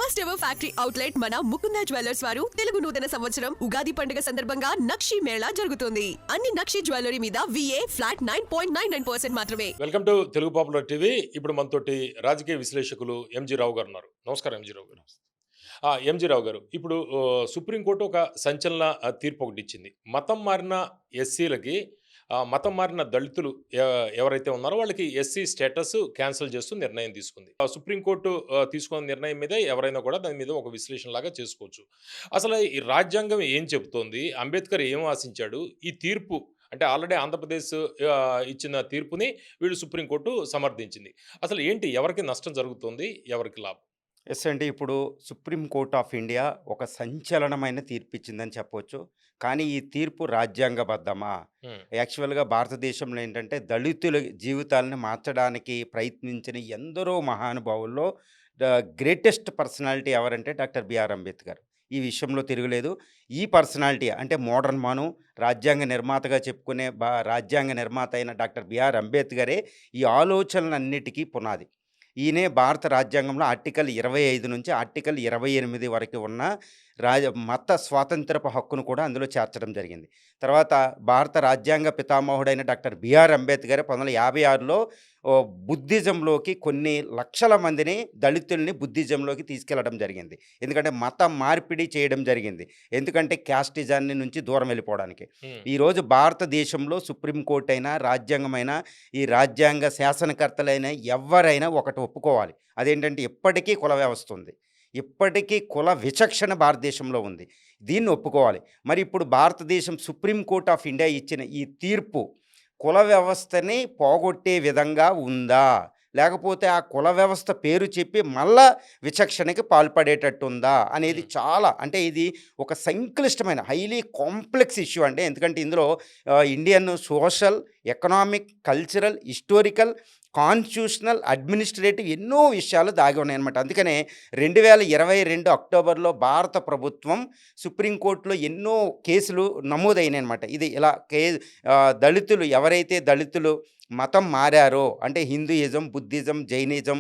First ever factory outlet మన Mukunda jewellers వారు తెలుగు నూతన సంవత్సరం ఉగాది పండుగ సందర్భంగా నక్షి మేళా జరుగుతుంది. అన్ని నక్షి జ్యువెలరీ మీద VA ఫ్లాట్ 9.99% మాత్రమే. Welcome to Telugu popular TV. ఇప్పుడు మనతోటి రాజకీయ విశ్లేషకులు ఎంజీ రావు గారు ఉన్నారు. నమస్కారం ఎంజీ రావు గారు. ఎంజీ రావు గారు, ఇప్పుడు సుప్రీంకోర్టు ఒక సంచలన తీర్పు ఒకటి ఇచ్చింది. మతం మారిన ఎస్సీలకి మతం మారిన దళితులు ఎవరైతే ఉన్నారో వాళ్ళకి ఎస్సీ స్టేటస్ క్యాన్సిల్ చేస్తూ నిర్ణయం తీసుకుంది. సుప్రీంకోర్టు తీసుకున్న నిర్ణయం మీద ఎవరైనా కూడా దాని మీద ఒక విశ్లేషణ లాగా చేసుకోవచ్చు. అసలు ఈ రాజ్యాంగం ఏం చెబుతోంది, అంబేద్కర్ ఏం ఆశించాడు, ఈ తీర్పు అంటే ఆల్రెడీ ఆంధ్రప్రదేశ్ ఇచ్చిన తీర్పుని వీళ్ళు సుప్రీంకోర్టు సమర్థించింది. అసలు ఏంటి, ఎవరికి నష్టం జరుగుతుంది, ఎవరికి లాభం? ఎస్ అండి. ఇప్పుడు సుప్రీం కోర్ట్ ఆఫ్ ఇండియా ఒక సంచలనమైన తీర్పు ఇచ్చిందని చెప్పొచ్చు. కానీ ఈ తీర్పు రాజ్యాంగబద్ధమా? ఉమ్, యాక్చువల్‌గా భారతదేశంలో ఏంటంటే దళితుల జీవితాలను మార్చడానికి ప్రయత్నించిన ఎందరో మహానుభావుల్లో ద గ్రేటెస్ట్ పర్సనాలిటీ ఎవరంటే డాక్టర్ బిఆర్ అంబేద్కర్. ఈ విషయంలో తిరుగులేదు. ఈ పర్సనాలిటీ అంటే మోడర్న్ మను రాజ్యాంగ నిర్మాతగా చెప్పుకునే రాజ్యాంగ నిర్మాత అయిన డాక్టర్ బిఆర్ అంబేద్కరే ఈ ఆలోచనలన్నిటికీ పునాది. ఈయనే భారత రాజ్యాంగంలో ఆర్టికల్ 25 నుంచి ఆర్టికల్ 28 వరకు ఉన్న మత స్వాతంత్రపు హక్కును కూడా అందులో చేర్చడం జరిగింది. తర్వాత భారత రాజ్యాంగ పితామహుడైన డాక్టర్ బిఆర్ అంబేద్కర్ 1956లో బుద్ధిజంలోకి కొన్ని లక్షల మందిని దళితుల్ని బుద్ధిజంలోకి తీసుకెళ్లడం జరిగింది. ఎందుకంటే మత మార్పిడి చేయడం జరిగింది. ఎందుకంటే క్యాస్టిజాన్ని నుంచి దూరం వెళ్ళిపోవడానికి. ఉమ్, ఈరోజు భారతదేశంలో సుప్రీంకోర్టు అయినా రాజ్యాంగమైనా ఈ రాజ్యాంగ శాసనకర్తలైనా ఎవరైనా ఒకటి ఒప్పుకోవాలి. అదేంటంటే ఇప్పటికీ కుల వ్యవస్థ ఉంది. ఇప్పటికీ కుల విచక్షణ భారతదేశంలో ఉంది. దీన్ని ఒప్పుకోవాలి. మరి ఇప్పుడు భారతదేశం సుప్రీంకోర్ట్ ఆఫ్ ఇండియా ఇచ్చిన ఈ తీర్పు కుల వ్యవస్థని పోగొట్టే విధంగా ఉందా? లేకపోతే ఆ కుల వ్యవస్థ పేరు చెప్పి మళ్ళా విచక్షణకి పాల్పడేటట్టు ఉందా అనేది చాలా, అంటే ఇది ఒక సంక్లిష్టమైన హైలీ కాంప్లెక్స్ ఇష్యూ అండి. ఎందుకంటే ఇందులో Indian social, economic, cultural, historical, constitutional, administrative ఎన్నో విషయాలు దాగి ఉన్నాయన్నమాట. అందుకనే 2022 అక్టోబర్లో భారత ప్రభుత్వం సుప్రీంకోర్టులో ఎన్నో కేసులు నమోదైనాయి అనమాట. ఇది ఇలా దళితులు ఎవరైతే దళితులు మతం మారారో అంటే హిందూయిజం, బుద్ధిజం, జైనిజం,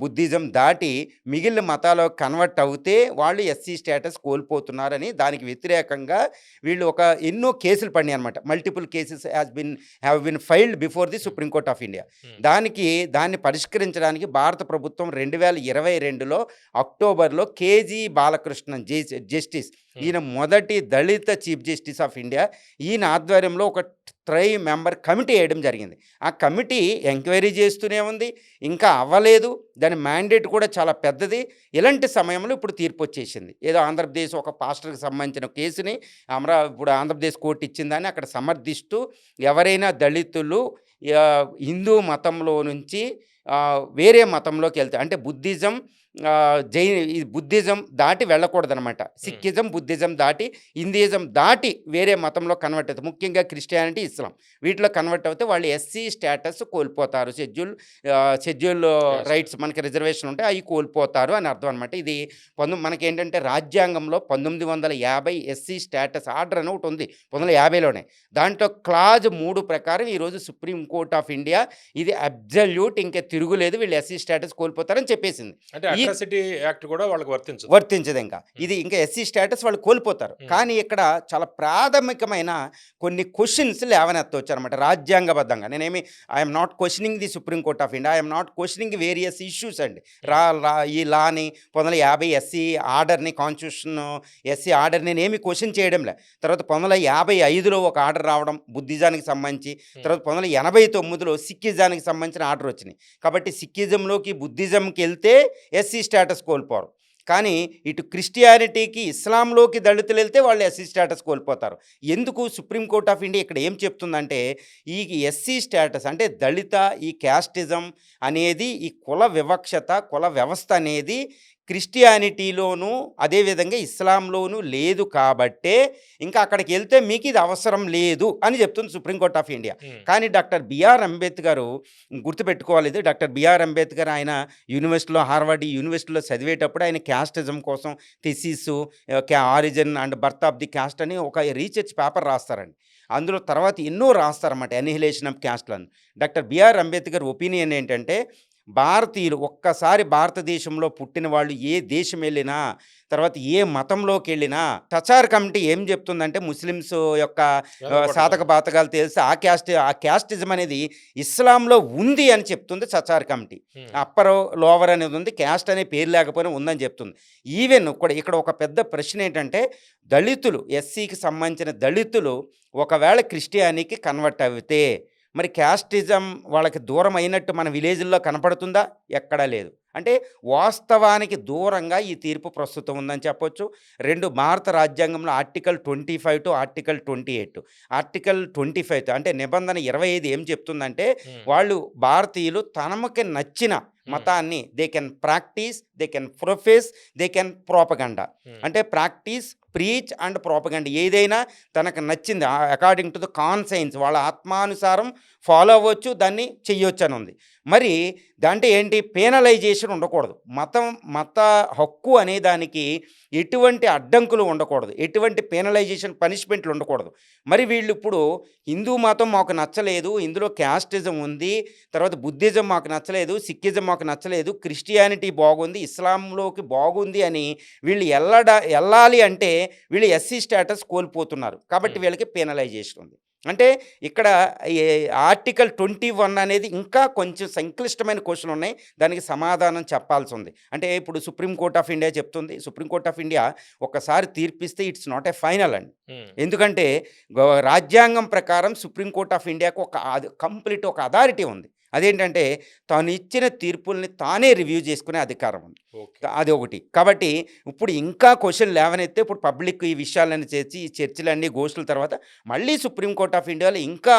బుద్ధిజం దాటి మిగిలిన మతాలకు కన్వర్ట్ అవుతే వాళ్ళు ఎస్సీ స్టేటస్ కోల్పోతున్నారని దానికి వ్యతిరేకంగా వీళ్ళు ఎన్నో కేసులు పడినాయి అనమాట. Multiple cases have been filed before the supreme court of India. దాన్ని పరిష్కరించడానికి భారత ప్రభుత్వం 2022లో అక్టోబర్లో కేజీ బాలకృష్ణన్ జస్టిస్, ఈయన మొదటి దళిత చీఫ్ జస్టిస్ ఆఫ్ ఇండియా, ఈయన ఆధ్వర్యంలో ఒక 3 మెంబర్ కమిటీ వేయడం జరిగింది. ఆ కమిటీ ఎంక్వైరీ చేస్తూనే ఉంది, ఇంకా అవ్వలేదు. దాని మ్యాండేట్ కూడా చాలా పెద్దది. ఇలాంటి సమయంలో ఇప్పుడు తీర్పు వచ్చేసింది. ఏదో ఆంధ్రప్రదేశ్ ఒక పాస్టర్కి సంబంధించిన కేసుని ఇప్పుడు ఆంధ్రప్రదేశ్ కోర్టు ఇచ్చిందని అక్కడ సమర్థిస్తూ ఎవరైనా దళితులు హిందూ మతంలో నుంచి వేరే మతంలోకి వెళ్తే అంటే బుద్ధిజం, బుద్ధిజం దాటి వెళ్ళకూడదనమాట. సిక్కిజం, బుద్ధిజం దాటి హిందూయిజం దాటి వేరే మతంలో కన్వర్ట్ అవుతారు. ముఖ్యంగా క్రిస్టియానిటీ, ఇస్లాం వీటిలో కన్వర్ట్ అవుతే వాళ్ళు ఎస్సీ స్టేటస్ కోల్పోతారు. షెడ్యూల్ రైట్స్ మనకి రిజర్వేషన్ ఉంటే అవి కోల్పోతారు అని అర్థం అనమాట. ఇది మనకేంటంటే రాజ్యాంగంలో 1950 ఎస్సీ స్టేటస్ ఆర్డర్ అని ఒకటి ఉంది 1950లోనే. దాంట్లో క్లాజ్ 3 ప్రకారం ఈరోజు సుప్రీం కోర్ట్ ఆఫ్ ఇండియా ఇది అబ్జల్యూట్, ఇంకా తిరుగులేదు, వీళ్ళు ఎస్సీ స్టేటస్ కోల్పోతారని చెప్పేసింది. అట్రాసిటీ యాక్ట్ కూడా వాళ్ళకి వర్తించదు. ఇంకా ఎస్సీ స్టేటస్ వాళ్ళు కోల్పోతారు. కానీ ఇక్కడ చాలా ప్రాథమికమైన కొన్ని క్వశ్చన్స్ లేవనెత్తవచ్చు అనమాట రాజ్యాంగబద్ధంగా. నేనేమి I'm not questioning the supreme court of India, I'm not questioning various issues అండి. ఈ లాని 1950 ఎస్సీ ఆర్డర్ని, కాన్స్టిట్యూషన్ ఎస్సీ ఆర్డర్ నేనేమి క్వశ్చన్ చేయడం లే. తర్వాత 1955లో ఒక ఆర్డర్ రావడం బుద్ధిజానికి సంబంధించి, తర్వాత 1989లో సిక్కిజానికి సంబంధించిన ఆర్డర్ వచ్చినాయి. కాబట్టి సిక్కిజంలోకి బుద్ధిజంకి వెళ్తే ఎస్సీ స్టేటస్ కోల్పోరు. కానీ ఇటు క్రిస్టియానిటీకి, ఇస్లాంలోకి దళితులు వెళ్తే వాళ్ళు ఎస్సీ స్టేటస్ కోల్పోతారు. ఎందుకు సుప్రీంకోర్ట్ ఆఫ్ ఇండియా ఇక్కడ ఏం చెప్తుందంటే ఈ ఎస్సీ స్టేటస్ అంటే దళిత, ఈ క్యాస్టిజం అనేది, ఈ కుల వివక్షత, కుల వ్యవస్థ అనేది క్రిస్టియానిటీలోనూ అదేవిధంగా ఇస్లాంలోనూ లేదు కాబట్టే ఇంకా అక్కడికి వెళ్తే మీకు ఇది అవసరం లేదు అని చెప్తుంది సుప్రీంకోర్ట్ ఆఫ్ ఇండియా. కానీ డాక్టర్ బిఆర్ అంబేద్కర్ గుర్తుపెట్టుకోవాలి, ఇది డాక్టర్ బిఆర్ అంబేద్కర్ ఆయన యూనివర్సిటీలో, హార్వర్డ్ యూనివర్సిటీలో చదివేటప్పుడు ఆయన క్యాస్టిజం కోసం thesis, origin and birth of the caste అని ఒక రీసెర్చ్ పేపర్ రాస్తారండి. అందులో తర్వాత ఎన్నో రాస్తారన్నమాట, ఎనిహిలేషన్ ఆఫ్ క్యాస్ట్లను. డాక్టర్ బిఆర్ అంబేద్కర్ ఒపీనియన్ ఏంటంటే భారతీయులు ఒక్కసారి భారతదేశంలో పుట్టిన వాళ్ళు ఏ దేశం వెళ్ళినా, తర్వాత ఏ మతంలోకి వెళ్ళినా టచార్ కమిటీ ఏం చెప్తుందంటే ముస్లిమ్స్ యొక్క సాధక బాధకాలు తెలిసి ఆ క్యాస్టిజం అనేది ఇస్లాంలో ఉంది అని చెప్తుంది టచార్ కమిటీ. అప్పర్ లోవర్ అనేది ఉంది, క్యాస్ట్ అనే పేరు లేకపోయినా ఉందని చెప్తుంది. ఈవెన్ ఇక్కడ ఒక పెద్ద ప్రశ్న ఏంటంటే దళితులు, ఎస్సీకి సంబంధించిన దళితులు ఒకవేళ క్రిస్టియానికి కన్వర్ట్ అయితే మరి క్యాస్టిజం వాళ్ళకి దూరం అయినట్టు మన విలేజ్ల్లో కనపడుతుందా? ఎక్కడా లేదు. అంటే వాస్తవానికి దూరంగా ఈ తీర్పు ప్రస్తుతం ఉందని చెప్పొచ్చు. 2 భారత రాజ్యాంగంలో ఆర్టికల్ 25 టు ఆర్టికల్ 28. ఆర్టికల్ 25 అంటే నిబంధన 25 ఏం చెప్తుందంటే వాళ్ళు భారతీయులు తమకి నచ్చిన మతాన్ని they can practice, they can profess, they can propaganda. అంటే ప్రాక్టీస్, ప్రీచ్ అండ్ ప్రోపగండా ఏదైనా తనకు నచ్చింది అకార్డింగ్ టు ద కాన్సైన్స్ వాళ్ళ ఆత్మానుసారం ఫాలో అవ్వచ్చు, దాన్ని చెయ్యొచ్చు అని ఉంది. మరి దాంట్లో ఏంటి, పేనలైజేషన్ ఉండకూడదు. మత హక్కు అనే దానికి ఎటువంటి అడ్డంకులు ఉండకూడదు, ఎటువంటి పేనలైజేషన్ పనిష్మెంట్లు ఉండకూడదు. మరి వీళ్ళు ఇప్పుడు హిందూ మతం మాకు నచ్చలేదు, ఇందులో క్యాస్టిజం ఉంది, తర్వాత బుద్ధిజం మాకు నచ్చలేదు, సిక్కిజం మాకు నచ్చలేదు, క్రిస్టియానిటీ బాగుంది, ఇస్లాంలోకి బాగుంది అని వీళ్ళు వెళ్ళాలి అంటే వీళ్ళు ఎస్సీ స్టేటస్ కోల్పోతున్నారు. కాబట్టి వీళ్ళకి పేనలైజేషన్ ఉంది. అంటే ఇక్కడ ఆర్టికల్ 21 అనేది ఇంకా కొంచెం సంక్లిష్టమైన క్వశ్చన్ ఉన్నాయి, దానికి సమాధానం చెప్పాల్సి ఉంది. అంటే ఇప్పుడు సుప్రీంకోర్ట్ ఆఫ్ ఇండియా చెప్తుంది, సుప్రీంకోర్ట్ ఆఫ్ ఇండియా ఒక్కసారి తీర్పిస్తే ఇట్స్ నాట్ ఏ ఫైనల్ అండి. ఎందుకంటే రాజ్యాంగం ప్రకారం సుప్రీంకోర్ట్ ఆఫ్ ఇండియాకు కంప్లీట్ ఒక అథారిటీ ఉంది. అదేంటంటే తాను ఇచ్చిన తీర్పుల్ని తానే రివ్యూ చేసుకునే అధికారం ఉంది. అది ఒకటి. కాబట్టి ఇప్పుడు ఇంకా క్వశ్చన్ లేవనైతే ఇప్పుడు పబ్లిక్ ఈ విషయాలన్నీ చేసి ఈ చర్చలన్నీ గోష్ఠుల తర్వాత మళ్ళీ సుప్రీంకోర్ట్ ఆఫ్ ఇండియాలో ఇంకా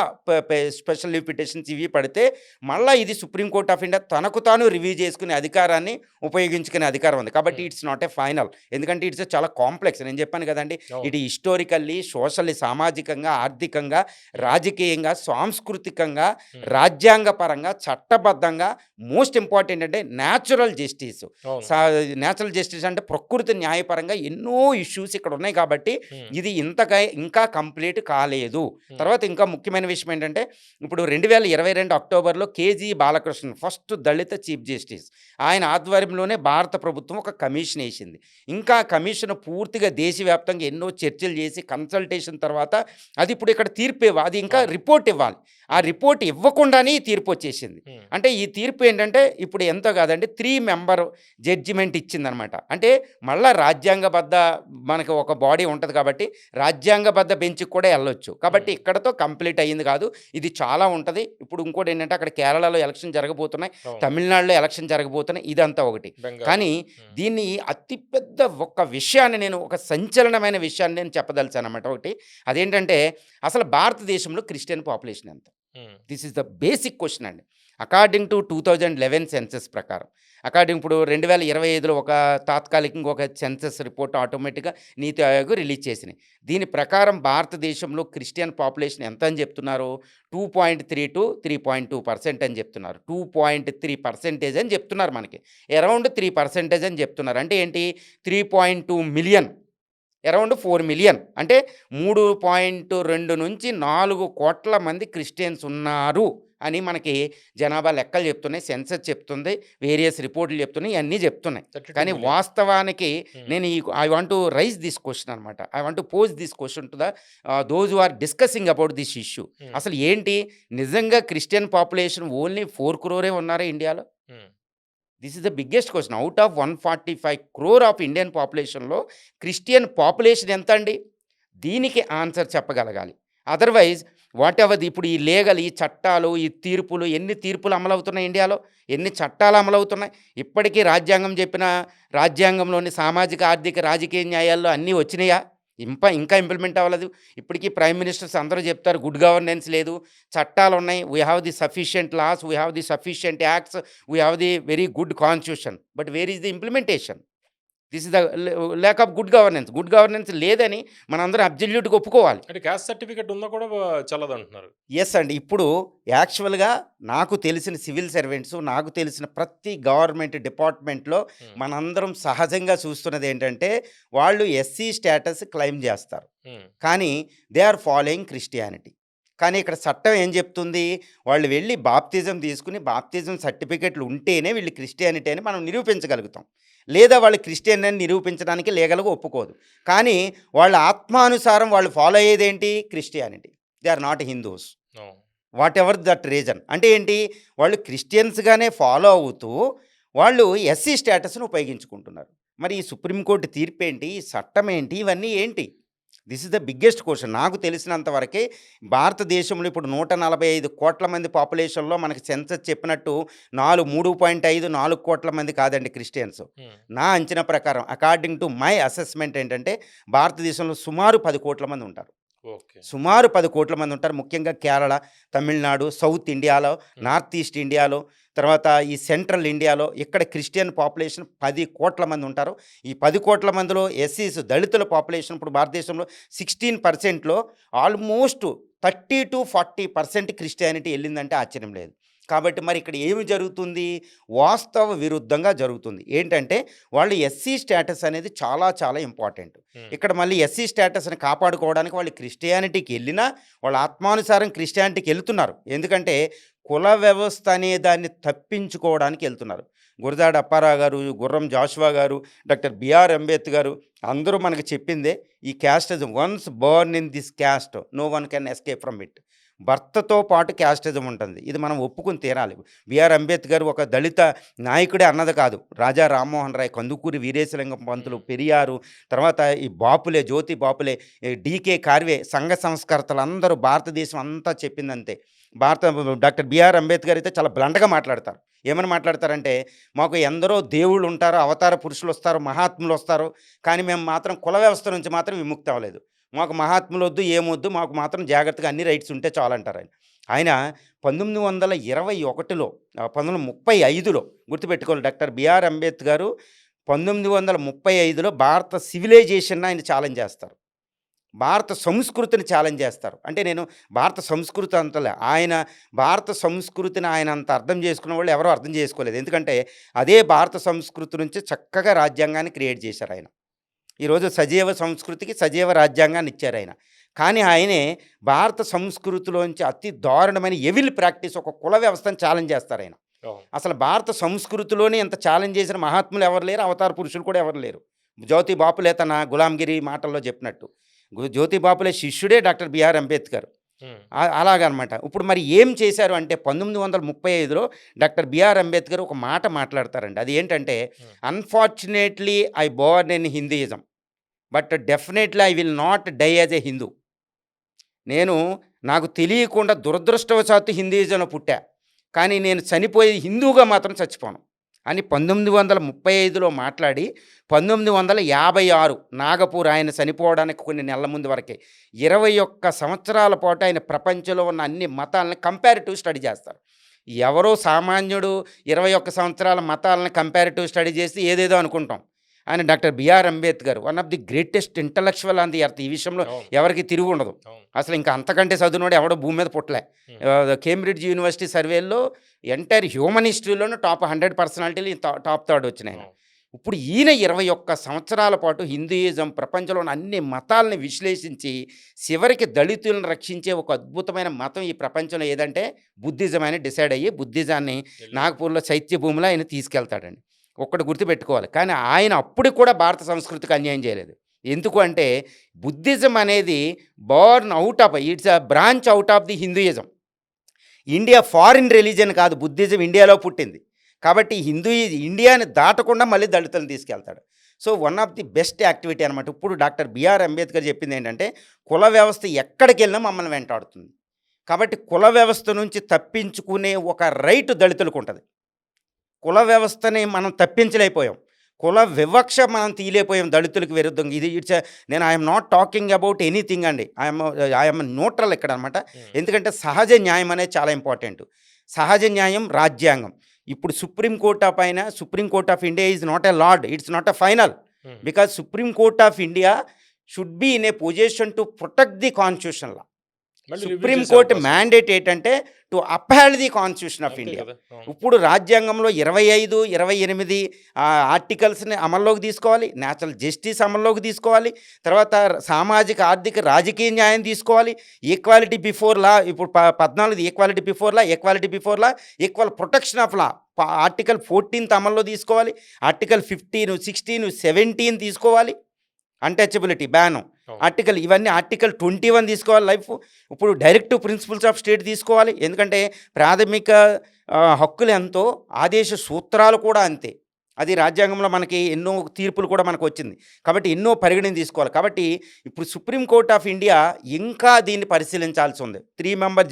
స్పెషల్ లీవ్ పిటిషన్స్ ఇవి పడితే మళ్ళీ ఇది సుప్రీంకోర్ట్ ఆఫ్ ఇండియా తనకు తాను రివ్యూ చేసుకునే అధికారాన్ని ఉపయోగించుకునే అధికారం ఉంది. కాబట్టి ఇట్స్ నాట్ ఏ ఫైనల్. ఎందుకంటే ఇట్స్ చాలా కాంప్లెక్స్. నేను చెప్పాను కదండి, ఇది హిస్టారికల్లీ, సోషల్లీ, సామాజికంగా, ఆర్థికంగా, రాజకీయంగా, సాంస్కృతికంగా, రాజ్యాంగపరంగా, చట్టబద్ధంగా, మోస్ట్ ఇంపార్టెంట్ అంటే న్యాచురల్ జస్టిస్. న్యాచురల్ జస్టిస్ అంటే ప్రకృతి న్యాయపరంగా ఎన్నో ఇష్యూస్ ఇక్కడ ఉన్నాయి. కాబట్టి ఇది ఇంకా కంప్లీట్ కాలేదు. తర్వాత ఇంకా ముఖ్యమైన విషయం ఏంటంటే ఇప్పుడు 2022 అక్టోబర్లో కేజీ బాలకృష్ణన్ ఫస్ట్ దళిత చీఫ్ జస్టిస్, ఆయన ఆధ్వర్యంలోనే భారత ప్రభుత్వం ఒక కమిషన్ వేసింది. ఇంకా కమిషన్ పూర్తిగా దేశవ్యాప్తంగా ఎన్నో చర్చలు చేసి కన్సల్టేషన్ తర్వాత అది ఇప్పుడు ఇక్కడ తీర్పు అది ఇంకా రిపోర్ట్ ఇవ్వాలి. ఆ రిపోర్ట్ ఇవ్వకుండానే ఈ తీర్పు వచ్చేసింది. అంటే ఈ తీర్పు ఏంటంటే ఇప్పుడు ఎంతో కాదండి 3 మెంబర్ జడ్జిమెంట్ ఇచ్చిందనమాట. అంటే మళ్ళీ రాజ్యాంగబద్ధ మనకు ఒక బాడీ ఉంటుంది కాబట్టి రాజ్యాంగబద్ధ బెంచ్కి కూడా వెళ్ళొచ్చు. కాబట్టి ఇక్కడతో కంప్లీట్ అయ్యింది కాదు, ఇది చాలా ఉంటుంది. ఇప్పుడు ఇంకోటి ఏంటంటే అక్కడ కేరళలో ఎలక్షన్ జరగబోతున్నాయి, తమిళనాడులో ఎలక్షన్ జరగబోతున్నాయి, ఇదంతా ఒకటి. కానీ దీన్ని అతిపెద్ద ఒక విషయాన్ని నేను ఒక సంచలనమైన విషయాన్ని నేను చెప్పదలిచాను అనమాట. ఒకటి అదేంటంటే అసలు భారతదేశంలో క్రిస్టియన్ పాపులేషన్ ఎంత? This is the basic question అండి. అకార్డింగ్ టు 2011 సెన్సెస్ ప్రకారం, ఇప్పుడు 2025లో ఒక తాత్కాలికంగా ఒక సెన్సెస్ రిపోర్ట్ ఆటోమేటిక్గా నీతి ఆయోగ్ రిలీజ్ చేసినాయి. దీని ప్రకారం భారతదేశంలో క్రిస్టియన్ పాపులేషన్ ఎంత అని చెప్తున్నారు? 2.3 to 3.2% అని చెప్తున్నారు. 2.3% అని చెప్తున్నారు. మనకి అరౌండ్ 3% అని చెప్తున్నారు. అంటే ఏంటి, 3.2 మిలియన్, అరౌండ్ 4 మిలియన్, అంటే 3.2 నుంచి 4 కోట్ల మంది క్రిస్టియన్స్ ఉన్నారు అని మనకి జనాభా లెక్కలు చెప్తున్నాయి, సెన్సస్ చెప్తుంది, వేరియస్ రిపోర్ట్లు చెప్తున్నాయి, ఇవన్నీ చెప్తున్నాయి. కానీ వాస్తవానికి నేను I want to raise this question అనమాట. I want to pose this question to the those who are discussing about this issue. అసలు ఏంటి నిజంగా క్రిస్టియన్ పాపులేషన్ ఓన్లీ 4 crore ఉన్నారా ఇండియాలో? This is the biggest question. Out of 145 crore of Indian పాపులేషన్లో Christian population ఎంత అండి? దీనికి answer చెప్పగలగాలి. అదర్వైజ్ వాట్ ఎవర్ ఇప్పుడు ఈ లీగల్, ఈ చట్టాలు, ఈ తీర్పులు, ఎన్ని తీర్పులు అమలవుతున్నాయి ఇండియాలో, ఎన్ని చట్టాలు అమలవుతున్నాయి? ఇప్పటికీ రాజ్యాంగంలోని సామాజిక, ఆర్థిక, రాజకీయ న్యాయాల్లో అన్నీ వచ్చినాయా? ఇంకా ఇంప్లిమెంట్ అవ్వలేదు. ఇప్పటికీ ప్రైమ్ మినిస్టర్స్ అందరూ చెప్తారు గుడ్ గవర్నెన్స్ లేదు, చట్టాలు ఉన్నాయి, we have the sufficient laws, we have the sufficient acts, we have the very good constitution, but where is the implementation? This is the lack of good governance. Good governance లేదని మనందరం అబ్జల్యూట్గా ఒప్పుకోవాలి. అంటే caste certificate ఉన్నా కూడా చల్లదంటున్నారు. Yes అండి. ఇప్పుడు యాక్చువల్గా నాకు తెలిసిన సివిల్ సర్వెంట్స్, నాకు తెలిసిన ప్రతి గవర్నమెంట్ డిపార్ట్మెంట్లో మనందరం సహజంగా చూస్తున్నది ఏంటంటే వాళ్ళు ఎస్సీ స్టేటస్ క్లెయిమ్ చేస్తారు, కానీ దే ఆర్ ఫాలోయింగ్ క్రిస్టియానిటీ. కానీ ఇక్కడ చట్టం ఏం చెప్తుంది? వాళ్ళు వెళ్ళి బాప్తిజం తీసుకుని బాప్తిజం సర్టిఫికెట్లు ఉంటేనే వీళ్ళు క్రిస్టియానిటీ అని మనం నిరూపించగలుగుతాం. లేదా వాళ్ళు క్రిస్టియన్ అని నిరూపించడానికి లీగల్‌గా ఒప్పుకోదు. కానీ వాళ్ళ ఆత్మానుసారం వాళ్ళు ఫాలో అయ్యేదేంటి? Christianity. They are not Hindus. అవును. Whatever that reason. అంటే ఏంటి? వాళ్ళు క్రిస్టియన్స్‌గానే ఫాలో అవుతూ వాళ్ళు ఎస్సీ స్టేటస్‌ని ఉపయోగించుకుంటున్నారు. మరి ఈ సుప్రీంకోర్టు తీర్పేంటి? ఈ చట్టం ఏంటి? ఇవన్నీ ఏంటి? This is the biggest question. నాకు తెలిసినంత వరకే భారతదేశంలో ఇప్పుడు 145 కోట్ల మంది పాపులేషన్‌లో మనకి సెన్సస్ చెప్పినట్టు 3.5, 4 కోట్ల మంది కాదండి క్రిస్టియన్స్. హ్మ్. నా అంచనా ప్రకారం అకార్డింగ్ టు మై అసెస్మెంట్ ఏంటంటే భారతదేశంలో సుమారు 10 కోట్ల మంది ఉంటారు. ఓకే. సుమారు 10 కోట్ల మంది ఉంటారు. ముఖ్యంగా కేరళ, తమిళనాడు, సౌత్ ఇండియాలో, నార్త్ ఈస్ట్ ఇండియాలో, తర్వాత ఈ సెంట్రల్ ఇండియాలో ఇక్కడ క్రిస్టియన్ పాపులేషన్ 10 కోట్ల మంది ఉంటారు. ఈ 10 కోట్ల మందిలో ఎస్సీస్ దళితుల పాపులేషన్ ఇప్పుడు భారతదేశంలో 16%లో ఆల్మోస్ట్ 30-40% క్రిస్టియానిటీ వెళ్ళిందంటే ఆశ్చర్యం లేదు. కాబట్టి మరి ఇక్కడ ఏమి జరుగుతుంది? వాస్తవ విరుద్ధంగా జరుగుతుంది. ఏంటంటే వాళ్ళు ఎస్సీ స్టేటస్ అనేది చాలా చాలా ఇంపార్టెంట్. హ్మ్. ఇక్కడ మళ్ళీ ఎస్సీ స్టేటస్ని కాపాడుకోవడానికి వాళ్ళు క్రిస్టియానిటీకి వెళ్ళినా వాళ్ళ ఆత్మానుసారం క్రిస్టియానిటీకి వెళ్తున్నారు. ఎందుకంటే కుల వ్యవస్థ అనే దాన్ని తప్పించుకోవడానికి వెళ్తున్నారు. గురజాడ అప్పారావు గారు, గుర్రం జాషువా గారు, డాక్టర్ బిఆర్ అంబేద్కర్ గారు అందరూ మనకు చెప్పిందే ఈ casteism. Once born in this caste no one can escape from it. భర్తతో పాటు క్యాస్టిజం ఉంటుంది. ఇది మనం ఒప్పుకుని తీరాలి. బిఆర్ అంబేద్కర్ ఒక దళిత నాయకుడే అన్నది కాదు. రాజా రామ్మోహన్ రాయ్, కందుకూరి వీరేశలింగం పంతులు, పెరియారు, తర్వాత ఈ బాపులే, జ్యోతి బాపులే, డీకే కార్వే, సంఘ సంస్కర్తలందరూ భారతదేశం అంతా చెప్పిందంతే. డాక్టర్ బిఆర్ అంబేద్కర్ అయితే చాలా బ్లంట్గా మాట్లాడతారు. ఏమని మాట్లాడతారంటే, మాకు ఎందరో దేవుళ్ళు ఉంటారు, అవతార పురుషులు వస్తారు, మహాత్ములు వస్తారు, కానీ మేము మాత్రం కుల వ్యవస్థ నుంచి మాత్రం విముక్తి అవ్వలేదు. మాకు మహాత్ములు వద్దు, ఏమొద్దు, మాకు మాత్రం జాగ్రత్తగా అన్ని రైట్స్ ఉంటే చాలంటారు ఆయన. ఆయన 1921లో 1935లో గుర్తుపెట్టుకోవాలి. డాక్టర్ బిఆర్ అంబేద్కర్ 1935లో భారత సివిలైజేషన్ ఆయన ఛాలెంజ్ చేస్తారు. భారత సంస్కృతిని ఛాలెంజ్ చేస్తారు. అంటే నేను భారత సంస్కృతి అంతలే, ఆయన భారత సంస్కృతిని ఆయన అంత అర్థం చేసుకున్న వాళ్ళు ఎవరో అర్థం చేసుకోలేదు. ఎందుకంటే అదే భారత సంస్కృతి నుంచి చక్కగా రాజ్యాంగాన్ని క్రియేట్ చేశారు ఆయన. ఈరోజు సజీవ సంస్కృతికి సజీవ రాజ్యాంగాన్ని ఇచ్చారు ఆయన. కానీ ఆయనే భారత సంస్కృతిలోంచి అతి దారుణమైన ఎవిల్ ప్రాక్టీస్, ఒక కుల వ్యవస్థను ఛాలెంజ్ చేస్తారు ఆయన. అవును. అసలు భారత సంస్కృతిలోనే ఇంత ఛాలెంజ్ చేసిన మహాత్ములు ఎవరు లేరు, అవతార పురుషులు కూడా ఎవరు లేరు. జ్యోతి బాపులే తన గులాంగిరి మాటల్లో చెప్పినట్టు, జ్యోతి బాపులే శిష్యుడే డాక్టర్ బిఆర్ అంబేద్కర్. హ్మ్. అలాగనమాట. ఇప్పుడు మరి ఏం చేశారు అంటే 1935లో డాక్టర్ బిఆర్ అంబేద్కర్ ఒక మాట మాట్లాడతారండి. అది ఏంటంటే, unfortunately I born in Hinduism but definitely I will not die as a Hindu. నాకు తెలియకుండా దురదృష్టవశాత్తు హిందూయిజంలో పుట్టా, కానీ నేను చనిపోయే హిందూగా మాత్రం చచ్చిపోను అని 1935లో మాట్లాడి 1956 నాగపూర్ ఆయన చనిపోవడానికి కొన్ని నెలల ముందు వరకే 21 సంవత్సరాల పాటు ఆయన ప్రపంచంలో ఉన్న అన్ని మతాలను కంపారిటివ్ స్టడీ చేస్తారు. ఎవరో సామాన్యుడు 21 సంవత్సరాల మతాలను కంపారిటివ్ స్టడీ చేసి ఏదేదో అనుకుంటాం. ఆయన doctor BR Ambedkar one of the greatest intellectual on the earth. ఈ విషయంలో ఎవరికి తిరుగు ఉండదు. అసలు ఇంకా అంతకంటే చదువునోడు ఎవడో భూమి మీద పుట్టలే. కేంబ్రిడ్జ్ యూనివర్సిటీ సర్వేలో ఎంటైర్ హ్యూమన్ హిస్టరీలోనూ టాప్ 100 పర్సనాలిటీలు టాప్ 3 వచ్చినాయి. ఇప్పుడు ఈయన 21 సంవత్సరాల పాటు హిందూయిజం ప్రపంచంలోని అన్ని మతాలని విశ్లేషించి చివరికి దళితులను రక్షించే ఒక అద్భుతమైన మతం ఈ ప్రపంచంలో ఏదంటే బుద్ధిజం అని డిసైడ్ అయ్యి బుద్ధిజాన్ని నాగపూర్లో చైత్య భూమిలో ఆయన తీసుకెళ్తాడండి. ఒక్కటి గుర్తుపెట్టుకోవాలి. కానీ ఆయన అప్పుడు కూడా భారత సంస్కృతికి అన్యాయం చేయలేదు. ఎందుకు అంటే బుద్ధిజం అనేది Born out of, it's a branch out of the Hinduism. India foreign religion కాదు, బుద్ధిజం ఇండియాలో పుట్టింది. కాబట్టి ఇండియాని దాటకుండా మళ్ళీ దళితులను తీసుకెళ్తాడు. So one of the best activity అనమాట. ఇప్పుడు డాక్టర్ బిఆర్ అంబేద్కర్ చెప్పింది ఏంటంటే, కుల వ్యవస్థ ఎక్కడికి వెళ్ళినా మమ్మల్ని వెంటాడుతుంది. కాబట్టి కుల వ్యవస్థ నుంచి తప్పించుకునే ఒక రైట్ దళితులకు ఉంటుంది. కుల వ్యవస్థని మనం తప్పించలేకపోయాం, కుల వివక్ష మనం తీయలేకపోయాం దళితులకు విరుద్ధంగా. ఇది నేను I'm not talking about anything అండి, ఐఎమ్ న్యూట్రల్ ఇక్కడ అనమాట. ఎందుకంటే సహజ న్యాయం అనేది చాలా ఇంపార్టెంట్. సహజ న్యాయం, రాజ్యాంగం. ఇప్పుడు supreme court of India is not a lord, it's not a final, because supreme court of India should be in a position to protect the constitution law. మళ్ళీ రివ్యూ సుప్రీం చేసే కోర్టు అవకాశం ఉంది. Mandate ఏంటంటే to uphold the constitution of అంతే India. కదా. అవును. ఇప్పుడు రాజ్యాంగంలో 25, 28 ఆర్టికల్స్ని అమల్లోకి తీసుకోవాలి, నేచురల్ జస్టిస్ అమల్లోకి తీసుకోవాలి, తర్వాత సామాజిక ఆర్థిక రాజకీయ న్యాయం తీసుకోవాలి, ఈక్వాలిటీ బిఫోర్ లా, ఇప్పుడు 14 equality before law, equality before law, equal protection of law, article 14 అమల్లో తీసుకోవాలి, ఆర్టికల్ 15, 16, 17 తీసుకోవాలి, అన్టచబిలిటీ బ్యాను అవును. ఆర్టికల్, ఇవన్నీ ఆర్టికల్ 21 తీసుకోవాలి లైఫ్. ఇప్పుడు డైరెక్టివ్ ప్రిన్సిపల్స్ ఆఫ్ స్టేట్ తీసుకోవాలి, ఎందుకంటే ప్రాథమిక హక్కులు ఎంతో ఆదేశ సూత్రాలు కూడా అంతే. అది రాజ్యాంగంలో మనకి ఎన్నో తీర్పులు కూడా మనకు వచ్చింది కాబట్టి ఎన్నో పరిగణన తీసుకోవాలి. కాబట్టి ఇప్పుడు సుప్రీం కోర్ట్ ఆఫ్ ఇండియా ఇంకా దీన్ని పరిశీలించాల్సి ఉంది. 3 మెంబర్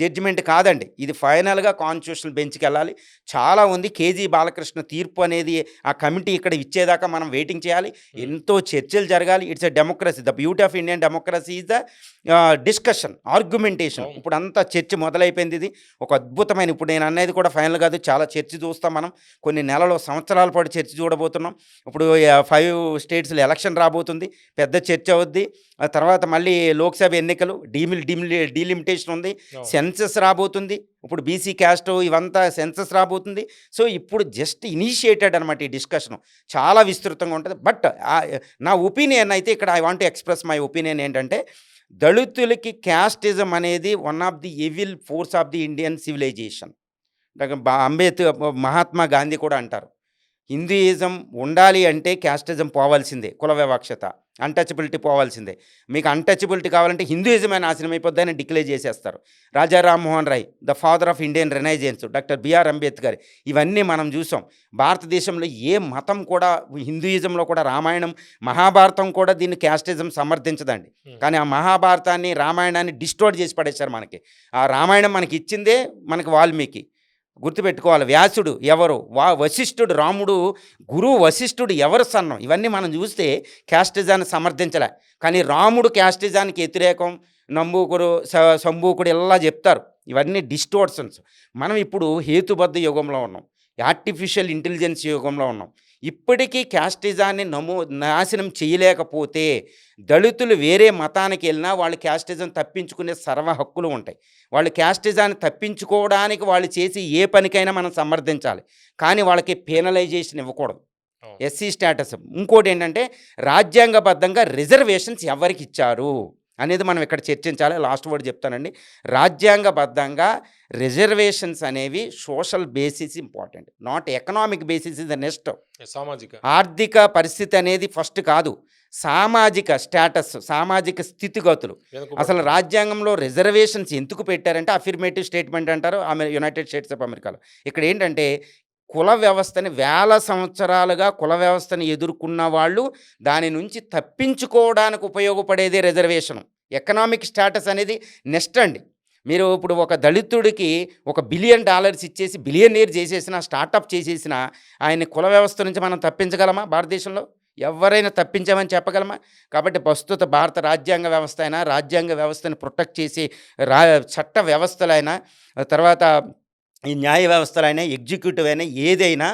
జడ్జిమెంట్ కాదండి, ఇది ఫైనల్గా కాన్స్టిట్యూషనల్ బెంచ్కి వెళ్ళాలి. చాలా ఉంది. కేజీ బాలకృష్ణ తీర్పు అనేది ఆ కమిటీ ఇక్కడ ఇచ్చేదాకా మనం వెయిటింగ్ చేయాలి. ఎంతో చర్చలు జరగాలి. It's a democracy. The beauty of Indian democracy is the discussion, argumentation. అవును. ఇప్పుడు అంతా చర్చ మొదలైపోయింది. ఇది ఒక అద్భుతమైన, ఇప్పుడు నేను అనేది కూడా ఫైనల్ కాదు, చాలా చర్చ చూస్తాం మనం. కొన్ని నెలలో సంవత్సరాల పాటు చర్చ చూడబోతున్నాం. ఇప్పుడు 5 స్టేట్స్లో ఎలక్షన్ రాబోతుంది, పెద్ద చర్చ అవుద్ది. ఆ తర్వాత మళ్ళీ లోక్సభ ఎన్నికలు, డీలిమిటేషన్ ఉంది, అవును. సెన్సస్ రాబోతుంది. ఇప్పుడు బీసీ క్యాస్ట్ ఇవంతా సెన్సస్ రాబోతుంది. సో ఇప్పుడు జస్ట్ ఇనిషియేటెడ్ అనమాట ఈ డిస్కషన్, చాలా విస్తృతంగా ఉంటుంది. బట్ నా ఒపీనియన్ అయితే ఇక్కడ I want to express my opinion ఏంటంటే, దళితులకి క్యాస్టిజం అనేది one of the evil force of the Indian civilisation. Mahatma Gandhi కూడా అంటారు, హిందూయిజం ఉండాలి అంటే క్యాస్టిజం పోవాల్సిందే, కుల వివక్షత, అన్టచబిలిటీ పోవాల్సిందే. మీకు అన్టచబిలిటీ కావాలంటే హిందూయిజమే నాశనం అయిపోద్దని డిక్లేర్ చేసేస్తారు. Raja Rammohan Roy, the father of Indian renaissance, doctor BR Ambedkar, ఇవన్నీ మనం చూసాం. భారతదేశంలో ఏ మతం కూడా, హిందూయిజంలో కూడా రామాయణం, మహాభారతం కూడా దీన్ని క్యాస్టిజం సమర్థించదండి. కానీ ఆ మహాభారతాన్ని, రామాయణాన్ని డిస్ట్రోడ్ చేసి పడేశారు మనకి. ఆ రామాయణం మనకి ఇచ్చిందే మనకి వాల్మీకి. గుర్తుపెట్టుకోవాలి. వ్యాసుడు ఎవరు, వశిష్ఠుడు, రాముడు గురువు వశిష్ఠుడు ఎవరు సన్నం, ఇవన్నీ మనం చూస్తే క్యాస్టిజాన్ని సమర్థించలే. కానీ రాముడు క్యాస్టిజానికి వ్యతిరేకం, నంబూకుడు, సంబూకుడు ఇలా చెప్తారు. ఇవన్నీ డిస్టోర్షన్స్. మనం ఇప్పుడు హేతుబద్ధ యుగంలో ఉన్నాం, ఆర్టిఫిషియల్ ఇంటెలిజెన్స్ యుగంలో ఉన్నాం. ఇప్పటికీ క్యాస్టిజాన్ని నాశనం చేయలేకపోతే దళితులు వేరే మతానికి వెళ్ళినా వాళ్ళు క్యాస్టిజం తప్పించుకునే సర్వ హక్కులు ఉంటాయి. వాళ్ళు క్యాస్టిజాన్ని తప్పించుకోవడానికి వాళ్ళు చేసి ఏ పనికైనా మనం సమర్థించాలి, కానీ వాళ్ళకి పెనలైజేషన్ ఇవ్వకూడదు, ఎస్సీ స్టేటస్. ఇంకోటి ఏంటంటే, రాజ్యాంగబద్ధంగా రిజర్వేషన్స్ ఎవరికి ఇచ్చారు అనేది మనం ఇక్కడ చర్చించాలి. లాస్ట్ వర్డ్ చెప్తానండి. రాజ్యాంగబద్ధంగా రిజర్వేషన్స్ అనేవి social basis important, not economic basis is the next. సామాజిక ఆర్థిక పరిస్థితి అనేది ఫస్ట్ కాదు, సామాజిక స్టేటస్, సామాజిక స్థితిగతులు. అసలు రాజ్యాంగంలో రిజర్వేషన్స్ ఎందుకు పెట్టారంటే అఫిర్మేటివ్ స్టేట్మెంట్ అంటారు యునైటెడ్ స్టేట్స్ ఆఫ్ అమెరికాలో. ఇక్కడ ఏంటంటే, కుల వ్యవస్థని వేల సంవత్సరాలుగా కుల వ్యవస్థని ఎదుర్కొన్న వాళ్ళు దాని నుంచి తప్పించుకోవడానికి ఉపయోగపడేదే రిజర్వేషను. ఎకనామిక్ స్టేటస్ అనేది నెక్స్ట్ అండి. మీరు ఇప్పుడు ఒక దళితుడికి $1 బిలియన్ ఇచ్చేసి బిలియనీర్ చేసేసిన, స్టార్టప్ చేసేసిన ఆయన కుల వ్యవస్థ నుంచి మనం తప్పించగలమా? భారతదేశంలో ఎవరైనా తప్పించామని చెప్పగలమా? కాబట్టి ప్రస్తుత భారత రాజ్యాంగ వ్యవస్థ అయినా, రాజ్యాంగ వ్యవస్థని ప్రొటెక్ట్ చేసి చట్ట వ్యవస్థలైనా, తర్వాత ఈ న్యాయ వ్యవస్థలైనా, ఎగ్జిక్యూటివ్ అయినా, ఏదైనా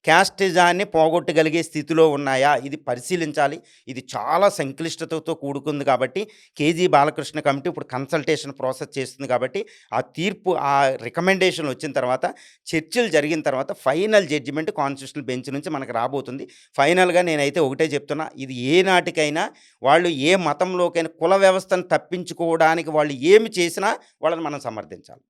క్యాస్టిజాన్ని పోగొట్టగలిగే స్థితిలో ఉన్నాయా, ఇది పరిశీలించాలి. ఇది చాలా సంక్లిష్టతతో కూడుకుంది కాబట్టి కేజీ బాలకృష్ణ కమిటీ ఇప్పుడు కన్సల్టేషన్ ప్రాసెస్ చేస్తుంది. కాబట్టి ఆ తీర్పు, ఆ రికమెండేషన్ వచ్చిన తర్వాత, చర్చలు జరిగిన తర్వాత ఫైనల్ జడ్జిమెంట్ కాన్స్టిట్యూషనల్ బెంచ్ నుంచి మనకు రాబోతుంది. ఫైనల్గా నేనైతే ఒకటే చెప్తున్నా, ఇది ఏ నాటికైనా వాళ్ళు ఏ మతంలోకైనా కుల వ్యవస్థను తప్పించుకోవడానికి వాళ్ళు ఏమి చేసినా వాళ్ళని మనం సమర్థించాలి.